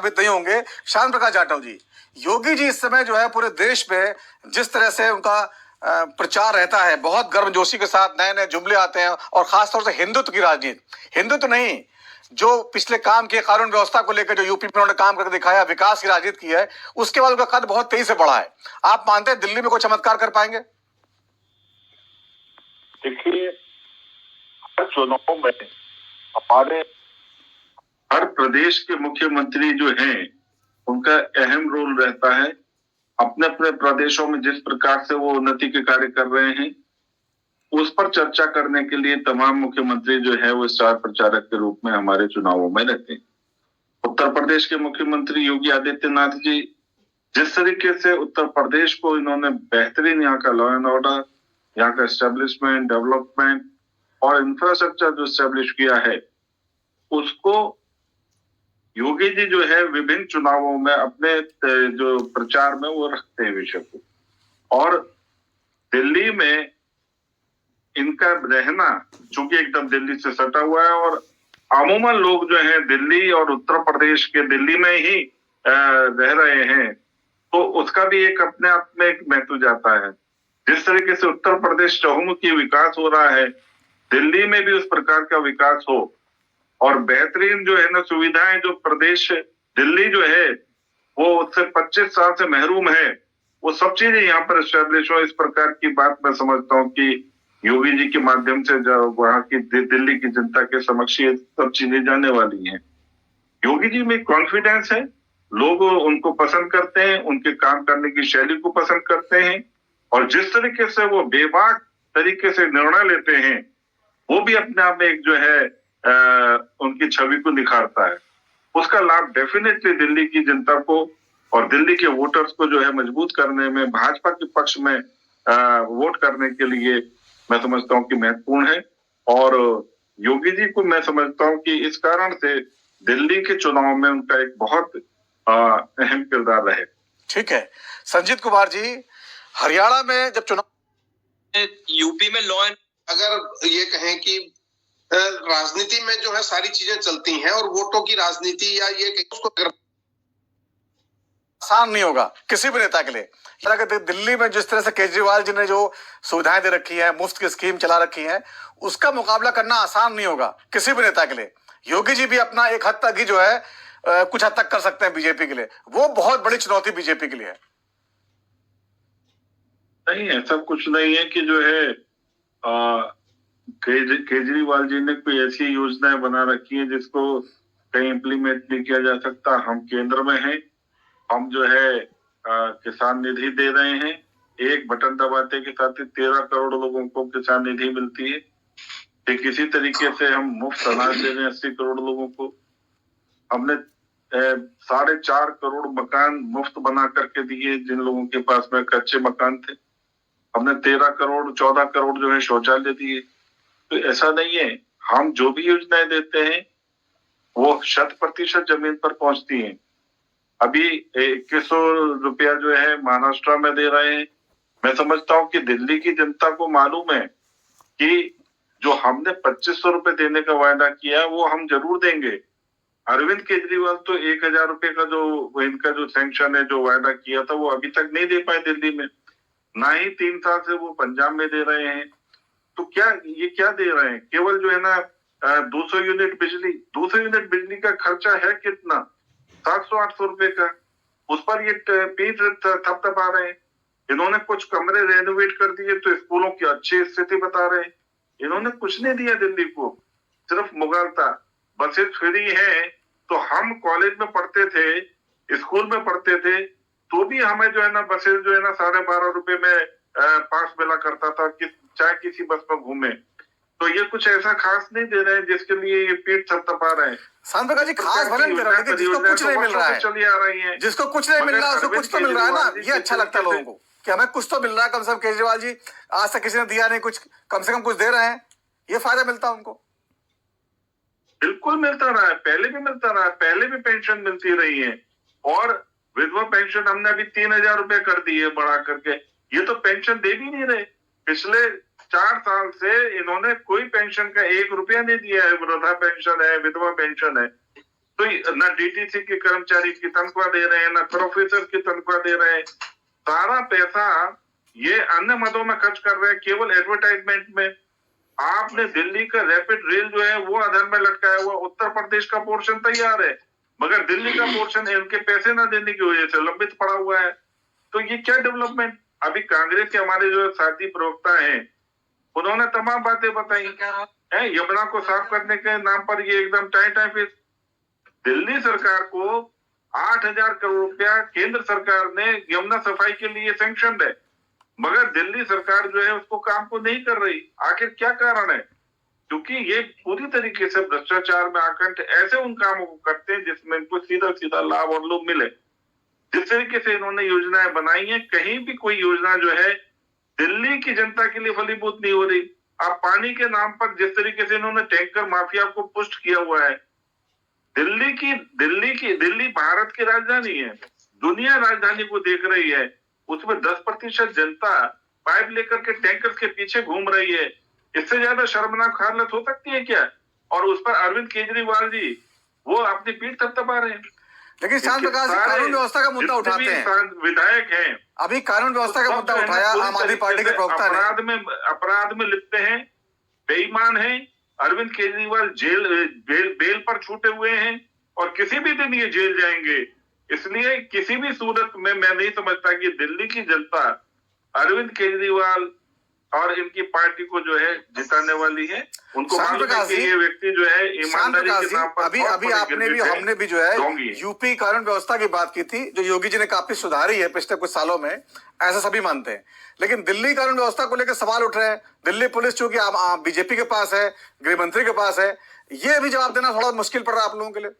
साबित नहीं होंगे। श्याम प्रकाश जाटव जी, योगी जी इस समय जो है पूरे देश में जिस तरह से उनका प्रचार रहता है, बहुत गर्मजोशी के साथ नए नए जुमले आते हैं, और खासतौर से हिंदुत्व की राजनीति, हिंदुत्व नहीं, जो पिछले काम किए कानून व्यवस्था को लेकर जो यूपी में उन्होंने काम करके दिखाया, विकास की राजनीति की है, उसके बाद उनका कद बहुत तेजी से बढ़ा है। आप मानते हैं दिल्ली में कोई चमत्कार कर पाएंगे? देखिए, हर चुनाव में हमारे हर प्रदेश के मुख्यमंत्री जो हैं उनका अहम रोल रहता है। अपने अपने प्रदेशों में जिस प्रकार से वो उन्नति के कार्य कर रहे हैं उस पर चर्चा करने के लिए तमाम मुख्यमंत्री जो है वो स्टार प्रचारक के रूप में हमारे चुनावों में रहते हैं। उत्तर प्रदेश के मुख्यमंत्री योगी आदित्यनाथ जी, जिस तरीके से उत्तर प्रदेश को इन्होंने बेहतरीन यहाँ का लॉ एंड ऑर्डर, यहाँ का एस्टेब्लिशमेंट, डेवलपमेंट और इंफ्रास्ट्रक्चर जो एस्टेब्लिश किया है, उसको योगी जी जो है विभिन्न चुनावों में अपने जो प्रचार में वो रखते हैं विषय को। और दिल्ली में इनका रहना चूंकि एकदम दिल्ली से सटा हुआ है, और अमूमन लोग जो है दिल्ली और उत्तर प्रदेश के दिल्ली में ही रह रहे हैं, तो उसका भी एक अपने आप में एक महत्व जाता है। जिस तरीके से उत्तर प्रदेश चहुमुखी विकास हो रहा है, दिल्ली में भी उस प्रकार का विकास हो, और बेहतरीन जो है ना सुविधाएं जो प्रदेश दिल्ली जो है वो उससे 25 साल से महरूम है, वो सब चीजें यहाँ पर एस्टेब्लिश हो। इस प्रकार की बात मैं समझता हूँ कि योगी जी के माध्यम से वहां की दिल्ली की जनता के समक्ष ये सब चीजें जाने वाली हैं। योगी जी में कॉन्फिडेंस है, लोग उनको पसंद करते हैं, उनके काम करने की शैली को पसंद करते हैं, और जिस तरीके से वो बेबाक तरीके से निर्णय लेते हैं वो भी अपने आप में एक जो है उनकी छवि को निखारता है। उसका लाभ डेफिनेटली दिल्ली की जनता को और दिल्ली के वोटर्स को जो है मजबूत करने में, भाजपा के पक्ष में वोट करने के लिए मैं समझता हूँ कि महत्वपूर्ण है। और योगी जी को मैं समझता हूँ कि इस कारण से दिल्ली के चुनाव में उनका एक बहुत अहम किरदार रहे। ठीक है, संजीत कुमार जी, हरियाणा में जब चुनाव, यूपी में लॉ एंड, अगर ये कहें कि राजनीति में जो है सारी चीजें चलती हैं और वोटों की राजनीति या ये उसको आसान नहीं होगा किसी भी नेता के लिए। दिल्ली में जिस तरह से केजरीवाल जी ने जो सुविधाएं दे रखी है, मुफ्त की स्कीम चला रखी है, उसका मुकाबला करना आसान नहीं होगा किसी भी नेता के लिए। योगी जी भी अपना एक हद तक ही जो है कुछ हद तक कर सकते हैं बीजेपी के लिए, वो बहुत बड़ी चुनौती बीजेपी के लिए है। नहीं, ऐसा कुछ नहीं है कि जो है केजरीवाल जी ने कोई ऐसी योजनाएं बना रखी है जिसको कहीं इम्प्लीमेंट नहीं किया जा सकता। हम केंद्र में हैं, हम जो है किसान निधि दे रहे हैं। एक बटन दबाते के साथ ही 13 करोड़ लोगों को किसान निधि मिलती है। ठीक इसी तरीके से हम मुफ्त अनाज दे रहे हैं 80 करोड़ लोगों को। हमने 4.5 करोड़ मकान मुफ्त बना करके दिए जिन लोगों के पास में कच्चे मकान थे। हमने 14 करोड़ जो है शौचालय दिए। तो ऐसा नहीं है, हम जो भी योजनाएं देते हैं वो 100% जमीन पर पहुंचती हैं। अभी 2100 रुपया जो है महाराष्ट्र में दे रहे हैं। मैं समझता हूं कि दिल्ली की जनता को मालूम है कि जो हमने 2500 रुपए देने का वायदा किया वो हम जरूर देंगे। अरविंद केजरीवाल तो 1000 रुपए का जो इनका जो सैंक्शन है, जो वायदा किया था, वो अभी तक नहीं दे पाए दिल्ली में। ना ही 3 साल से वो पंजाब में दे रहे हैं। तो क्या दे रहे हैं? केवल जो है ना 200 यूनिट बिजली, 200 यूनिट बिजली का खर्चा है कितना? 700-800 रुपए का। उस पर ये पीठ थपथपा रहे हैं। इन्होंने कुछ कमरे रेनोवेट कर दिए तो स्कूलों की अच्छी स्थिति बता रहे हैं। इन्होंने कुछ नहीं दिया दिल्ली को, सिर्फ मुगलता। बसें फ्री है तो हम कॉलेज में पढ़ते थे, स्कूल में पढ़ते थे, तो भी हमें जो है ना बसें जो है ना 12.5 रुपए में पास मिला करता था कि चाहे किसी बस में घूमे। तो ये कुछ ऐसा खास नहीं दे रहे हैं जिसके लिए ये पीठ थपथपा रहे हैं। सांबा जी खास भले नहीं दे रहे, लेकिन जिसको कुछ नहीं मिल रहा है, चली आ रही है, जिसको कुछ नहीं मिल रहा है उसको कुछ तो मिल रहा है ना। ये अच्छा लगता है लोगों को कि हमें कुछ तो मिल रहा है। कम से कम केजरीवाल जी आज तक किसी ने दिया नहीं, कुछ कम से कम कुछ दे रहे हैं, ये फायदा मिलता है उनको। बिल्कुल मिलता रहा है, पहले भी मिलता रहा है, पहले भी पेंशन मिलती रही है। और विधवा पेंशन हमने अभी 3000 रुपए कर दी है बढ़ा करके। ये तो पेंशन दे भी नहीं रहे। पिछले 4 साल से इन्होंने कोई पेंशन का 1 रुपया नहीं दिया है। वृद्धा पेंशन है, विधवा पेंशन है, तो ना डीटीसी के कर्मचारी की तनख्वाह दे रहे हैं, ना प्रोफेसर की तनख्वाह दे रहे हैं। सारा पैसा ये अन्य मदों में खर्च कर रहे हैं, केवल एडवर्टाइजमेंट में। आपने दिल्ली का रैपिड रेल जो है वो अधर में लटकाया हुआ, उत्तर प्रदेश का पोर्शन तैयार है मगर दिल्ली का पोर्शन इनके पैसे ना देने की वजह से लंबित पड़ा हुआ है। तो ये क्या डेवलपमेंट? अभी कांग्रेस के हमारे जो साथी प्रवक्ता हैं उन्होंने तमाम बातें बताई है। यमुना को साफ करने के नाम पर ये एकदम टाइट है। फिर दिल्ली सरकार को 8,000 करोड़ रुपया केंद्र सरकार ने यमुना सफाई के लिए सैंक्शन है मगर दिल्ली सरकार जो है उसको काम को नहीं कर रही। आखिर क्या कारण है? क्योंकि ये पूरी तरीके से भ्रष्टाचार में आकंठ ऐसे उन कामों को करते हैं जिसमें इनको सीधा सीधा लाभ और लोभ मिले। जिस तरीके से इन्होंने योजनाएं बनाई है, कहीं भी कोई योजना जो है दिल्ली की जनता के लिए फलीभूत नहीं हो रही। अब पानी के नाम पर जिस तरीके से इन्होंने टैंकर माफिया को पुष्ट किया हुआ है, दिल्ली भारत की राजधानी है, दुनिया राजधानी को देख रही है, उसमें 10% जनता पाइप लेकर के टैंकर के पीछे घूम रही है। इससे ज्यादा शर्मनाक हालत हो सकती है क्या? और उस पर अरविंद केजरीवाल जी वो अपनी पीठ थपथपा रहे हैं। लेकिन श्याम प्रकाश जी कानून व्यवस्था का मुद्दा उठाते हैं, विधायक हैं अभी कानून व्यवस्था का मुद्दा उठाया आम आदमी पार्टी के प्रवक्ता ने। अपराध में लिप्त हैं, बेईमान हैं। अरविंद केजरीवाल बेल पर छूटे हुए हैं और किसी भी दिन ये जेल जाएंगे। इसलिए किसी भी सूरत में मैं नहीं समझता कि दिल्ली की जनता अरविंद केजरीवाल और इनकी पार्टी को जो है जिताने वाली है। उनको मालूम है कि ये व्यक्ति जो है ईमानदारी के नाम पर अभी आपने भी हमने भी जो है यूपी कानून व्यवस्था की बात की थी जो योगी जी ने काफी सुधारी है पिछले कुछ सालों में, ऐसा सभी मानते हैं। लेकिन दिल्ली कानून व्यवस्था को लेकर सवाल उठ रहे हैं। दिल्ली पुलिस चूंकि बीजेपी के पास है, गृह मंत्री के पास है, ये भी जवाब देना थोड़ा मुश्किल पड़ रहा है आप लोगों के लिए।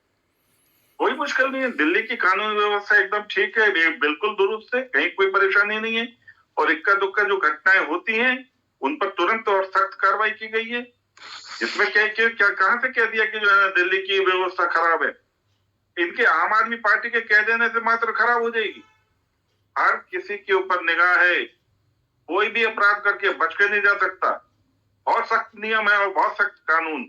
कोई मुश्किल नहीं है, दिल्ली की कानून व्यवस्था एकदम ठीक है, बिल्कुल दुरुस्त है, कहीं कोई परेशानी नहीं है। और इक्का दुक्का जो घटनाएं होती हैं उन पर तुरंत और सख्त कार्रवाई की गई है। इसमें क्या कहां से कह दिया कि जो है दिल्ली की व्यवस्था खराब है? इनके आम आदमी पार्टी के कह देने से मात्र खराब हो जाएगी। हर किसी के ऊपर निगाह है, कोई भी अपराध करके बच के नहीं जा सकता। बहुत सख्त नियम है और बहुत सख्त कानून,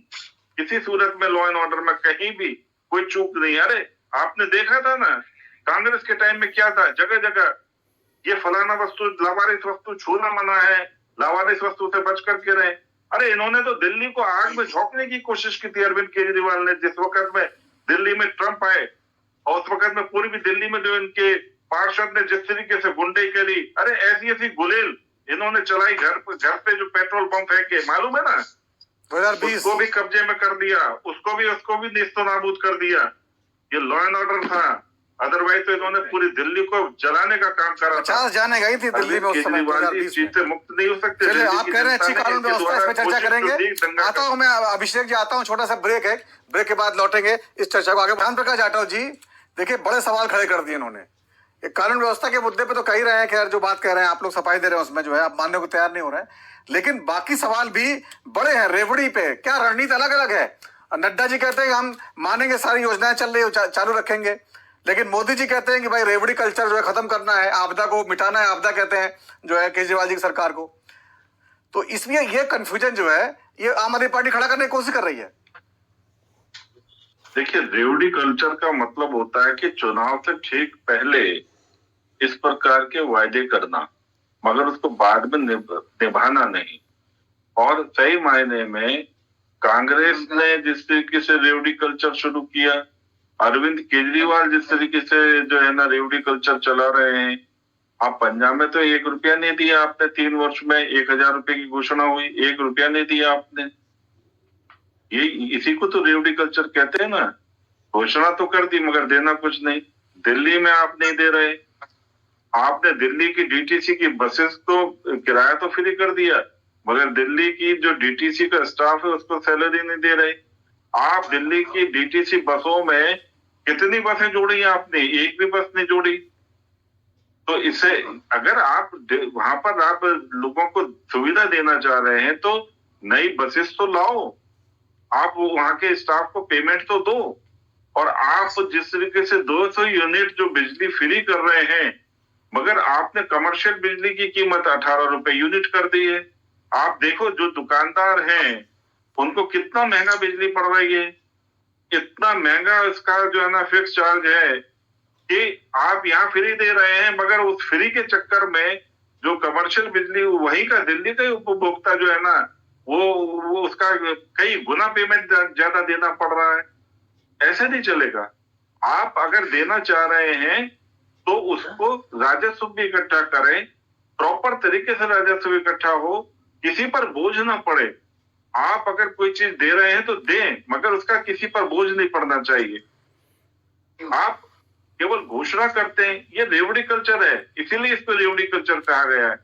किसी सूरत में लॉ एंड ऑर्डर में कहीं भी कोई चूक नहीं। अरे आपने देखा था ना कांग्रेस के टाइम में क्या था, जगह जगह ये फलाना वस्तु लावारिस वस्तु छूना मना है, लावारिस वस्तु से बच करके रहे। अरे इन्होंने तो दिल्ली को आग में झोंकने की कोशिश की थी अरविंद केजरीवाल ने, जिस वक्त में दिल्ली में ट्रंप आए और उस वक्त में पूरी भी दिल्ली में जो इनके पार्षद ने जिस तरीके से गुंडे करी, अरे ऐसी ऐसी गुलेल इन्होंने चलाई, घर पे जो पेट्रोल पंप फेंके, मालूम है ना, 2020 उसको भी कब्जे में कर दिया, उसको भी नेस्तनाबूद कर दिया। ये लॉ एंड ऑर्डर था, अदरवाइज तो इन्होंने पूरी दिल्ली को जलाने का काम करा। 50 जाने गई थी दिल्ली में उस समय 2020 चीज से मुक्त नहीं हो सकते। चलिए आप कह रहे हैं अच्छी कानून व्यवस्था, इस पर चर्चा करेंगे। आता हूं मैं अभिषेक जी, आता हूं, छोटा सा ब्रेक है, ब्रेक के बाद लौटेंगे इस चर्चा को आगे। श्याम प्रकाश जाटव जी देखिए बड़े सवाल खड़े कर दिए इन्होंने। कानून व्यवस्था के मुद्दे पे तो कह रहे हैं, खैर जो बात कह रहे हैं आप लोग सफाई दे रहे हैं उसमें जो है आप मानने को तैयार नहीं हो रहे हैं, लेकिन बाकी सवाल भी बड़े हैं। रेवड़ी पे क्या रणनीति अलग अलग है। नड्डा जी कहते हैं हम मानेंगे, सारी योजनाएं चल रही चालू रखेंगे, लेकिन मोदी जी कहते हैं कि भाई रेवड़ी कल्चर जो है खत्म करना है, आपदा को मिटाना है, आपदा कहते हैं जो है केजरीवाल जी की सरकार को। तो इसलिए ये कंफ्यूजन जो है ये आम आदमी पार्टी खड़ा करने की कोशिश कर रही है। देखिए रेवड़ी कल्चर का मतलब होता है कि चुनाव से ठीक पहले इस प्रकार के वायदे करना मगर उसको बाद में निभाना नहीं। और सही मायने में कांग्रेस ने जिस तरीके से रेवड़ी कल्चर शुरू किया, अरविंद केजरीवाल जिस तरीके से जो है ना रेवड़ी कल्चर चला रहे हैं, आप पंजाब में तो 1 रुपया नहीं दिया आपने, 3 वर्ष में 1,000 रुपए की घोषणा हुई, 1 रुपया नहीं दिया आपने। ये इसी को तो रेवड़ी कल्चर कहते हैं ना, घोषणा तो कर दी मगर देना कुछ नहीं। दिल्ली में आप नहीं दे रहे, आपने दिल्ली की डीटीसी की बसेस को किराया तो फ्री कर दिया मगर दिल्ली की जो डीटीसी का स्टाफ है उसको सैलरी नहीं दे रहे। आप दिल्ली की डीटीसी बसों में कितनी बसें जोड़ी आपने, एक भी बस नहीं जोड़ी। तो इससे अगर आप वहां पर आप लोगों को सुविधा देना चाह रहे हैं तो नई बसेस तो लाओ, आप वहां के स्टाफ को पेमेंट तो दो। और आप जिस तरीके से 200 यूनिट जो बिजली फ्री कर रहे हैं मगर आपने कमर्शियल बिजली की कीमत 18 रुपए यूनिट कर दी है। आप देखो जो दुकानदार हैं उनको कितना महंगा बिजली पड़ रही है। इतना महंगा इसका जो है ना फिक्स चार्ज है कि आप यहाँ फ्री दे रहे हैं, मगर उस फ्री के चक्कर में जो कमर्शियल बिजली वहीं का दिल्ली का ही उपभोक्ता जो है ना वो उसका कई गुना पेमेंट ज्यादा देना पड़ रहा है। ऐसे नहीं चलेगा। आप अगर देना चाह रहे हैं तो उसको राजस्व भी इकट्ठा करें, प्रॉपर तरीके से राजस्व इकट्ठा हो, किसी पर बोझ ना पड़े। आप अगर कोई चीज दे रहे हैं तो दें, मगर उसका किसी पर बोझ नहीं पड़ना चाहिए। आप केवल घोषणा करते हैं, ये रेवड़ी कल्चर है, इसीलिए इसको रेवड़ी कल्चर कहा गया है।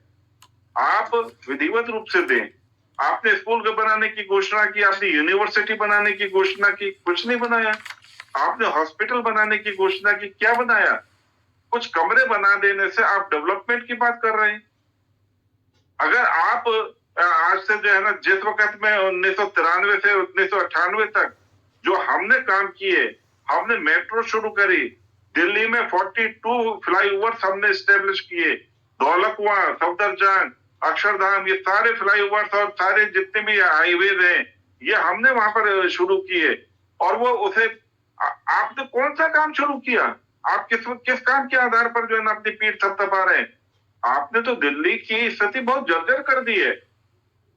आप विधिवत रूप से दें। आपने स्कूल बनाने की घोषणा की, आपने यूनिवर्सिटी बनाने की घोषणा की, कुछ नहीं बनाया। आपने हॉस्पिटल बनाने की घोषणा की, क्या बनाया? कुछ कमरे बना देने से आप डेवलपमेंट की बात कर रहे हैं। अगर आप आज से जो है ना जिस वक्त में 1993 से 1998 तक जो हमने काम किए, हमने मेट्रो शुरू करी, दिल्ली में 42 फ्लाईओवर्स हमने स्टेब्लिश किए, दौलतकुआं, सफदरजंग, अक्षरधाम, ये सारे फ्लाईओवर्स और सारे जितने भी हाईवेज हैं ये हमने वहां पर शुरू किए। और वो उसे आपने कौन सा काम शुरू किया? आप किस काम के आधार पर जो है ना अपनी पीठ थपथपा रहे हैं? आपने तो दिल्ली की स्थिति बहुत जर्जर कर दी है।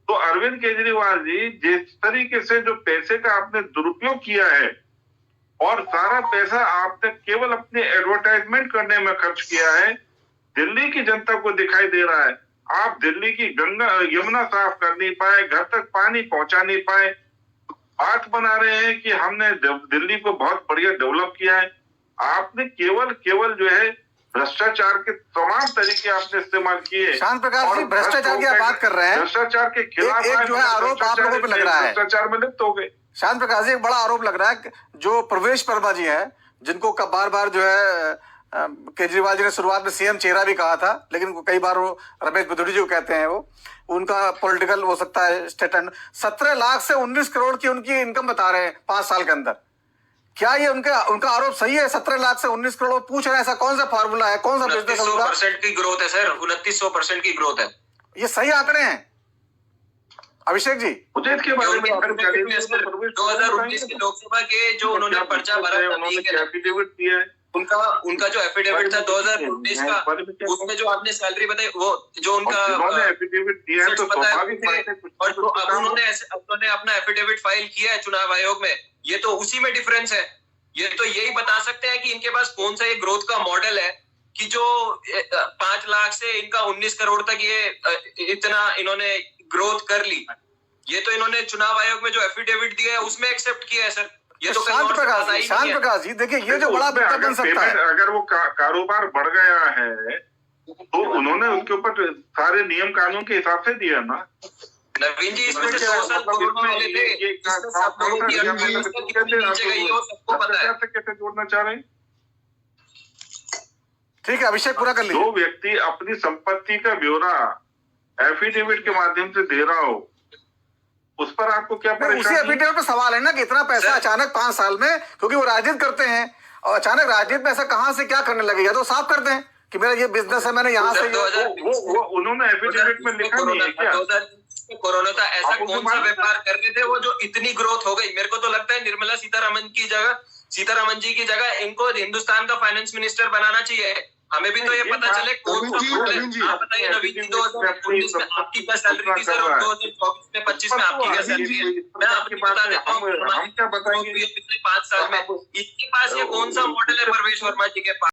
तो अरविंद केजरीवाल जी, जिस तरीके से जो पैसे का आपने दुरुपयोग किया है और सारा पैसा आपने केवल अपने एडवर्टाइजमेंट करने में खर्च किया है, दिल्ली की जनता को दिखाई दे रहा है। आप दिल्ली की गंगा यमुना साफ कर नहीं पाए, घर तक पानी पहुंचा नहीं पाए। बात बना रहे हैं कि हमने दिल्ली को बहुत बढ़िया डेवलप किया है। आपने केवल जो है भ्रष्टाचार के तमाम तरीके आपने इस्तेमाल किए। शांत प्रकाश जी, भ्रष्टाचार की आप बात कर रहे हैं, भ्रष्टाचार के खिलाफ एक जो है आरोप आप लोगों पे लग रहा है, भ्रष्टाचार में लिप्त हो गए। शांत प्रकाश जी, एक बड़ा आरोप लग रहा है जो प्रवेश वर्मा जी हैं, जिनको बार बार जो है केजरीवाल जी ने शुरुआत में सीएम चेहरा भी कहा था, लेकिन कई बार वो रमेश बदूरी जी को कहते हैं, वो उनका पॉलिटिकल हो सकता है स्टेटमेंट। 17 लाख से 19 करोड़ की उनकी इनकम बता रहे हैं 5 साल के अंदर। क्या ये उनका आरोप सही है? 17 लाख से 19 करोड़ पूछ रहे हैं, ऐसा कौन सा फार्मूला है, कौन सा बिजनेस? 29% की ग्रोथ है सर, 2900% की ग्रोथ है। ये सही आंकड़े हैं अभिषेक जी? मुझे इसके बारे में 2019 की लोकसभा के जो उन्होंने पर्चा भरा, एफिडेविट दिया है, उनका जो एफिडेविट था 2019 का, उसमें जो आपने सैलरी बताई वो जो उनका एफिडेविट दिया है तो स्वाभाविक बात है। और जो अब उन्होंने अपना एफिडेविट फाइल किया है चुनाव आयोग में, ये तो उसी में डिफरेंस है। ये तो यही बता सकते हैं कि इनके पास कौन सा ये ग्रोथ का मॉडल है कि जो 5 लाख से इनका 19 करोड़ तक ये इतना इन्होंने ग्रोथ कर ली। ये तो इन्होंने चुनाव आयोग में जो एफिडेविट दिया है उसमें एक्सेप्ट किया है सर। ये तो शांत प्रकाश जी देखिए, ये जो बड़ा मुद्दा बन सकता है, अगर वो कारोबार बढ़ गया है तो उन्होंने उसके ऊपर सारे नियम कानून के हिसाब से दिया ना। नवीन जी, इसमें से 100 साल कोरोना वाले थे, इसमें सब लोगों की अर्थव्यवस्था कितनी नीचे गई है वो सबको पता है। कैसे जोड़ना चाह रहे हैं? ठीक है अभिषेक, पूरा कर लीजिए। जो व्यक्ति अपनी संपत्ति का ब्यौरा एफिडेविट के माध्यम से दे रहा हो, उस पर आपको क्या परेशानी? उसी एफिडेविट पे सवाल है ना कि इतना पैसा अचानक 5 साल में, क्योंकि वो राजनीति करते हैं और अचानक राजनीति में ऐसा कहां से क्या करने लगे? या तो साफ कर दें कि मेरा ये बिजनेस है, मैंने यहाँ से वो उन्होंने एफिडेविट में लिखा नहीं है क्या? कोरोना था, ऐसा कौन सा व्यापार कर रहे थे वो जो इतनी ग्रोथ हो गई? मेरे को तो लगता है निर्मला सीतारमन जी की जगह इनको हिंदुस्तान का फाइनेंस मिनिस्टर बनाना चाहिए। हमें भी तो ये पता चले कौन सा मॉडल। आप बताइए नवीन जी, 2019 में आपकी क्या सैलरी थी सर और 2024 में 25 में आपकी क्या सैलरी है? मैं आपको बता देता हूँ, हम क्या बताएंगे पिछले 5 साल में इनके पास ये कौन सा मॉडल है परवेश वर्मा जी के पास?